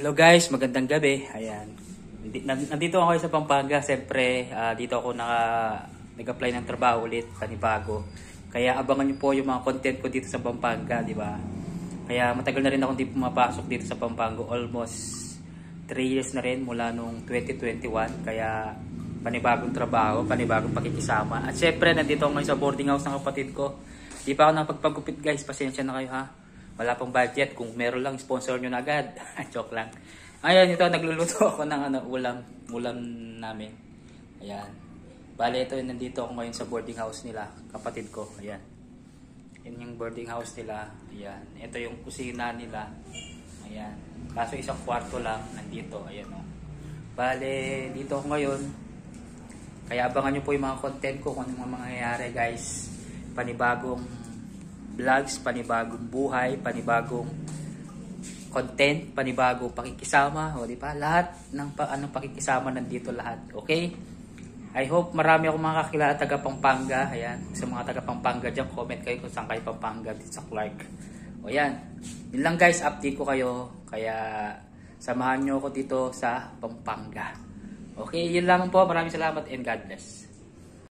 Hello guys, magandang gabi. Ayan. Nandito ako sa Pampanga. Siyempre, dito ako nag-apply ng trabaho ulit, panibago. Kaya abangan niyo po yung mga content ko dito sa Pampanga, di ba? Kaya matagal na rin ako hindi pumapasok dito sa Pampanga. Almost 3 years na rin mula nung 2021. Kaya panibagong trabaho, panibagong pakikisama. At siyempre, nandito ako ngayon sa boarding house ng kapatid ko. Di pa ako nakapagpagupit guys, pasensya na kayo ha. Wala pang budget, kung meron lang sponsor nyo na agad. Joke lang. Ayan, ito nagluluto ako ng ulam namin. Ayan. Bale, ito nandito ako ngayon sa boarding house nila, kapatid ko. Ayan. Yan yung boarding house nila. Ayan. Ito yung kusina nila. Ayan. Kaso isang kwarto lang nandito. Ayan o. Bale, dito ako ngayon. Kaya abangan nyo po yung mga content ko kung ano mga mangyayari guys. Panibagong vlogs, panibagong buhay, panibagong content, panibagong pakikisama, o di ba? Lahat ng anong pakikisama nandito lahat. Okay? I hope marami akong mga kakilala taga Pampanga. Ayan, sa mga taga Pampanga diyan, comment kayo kung saan kayo Pampanga dito sa Clark. O yan. Yun lang guys, update ko kayo. Kaya samahan nyo ako dito sa Pampanga. Okay, yun lang po. Maraming salamat and God bless.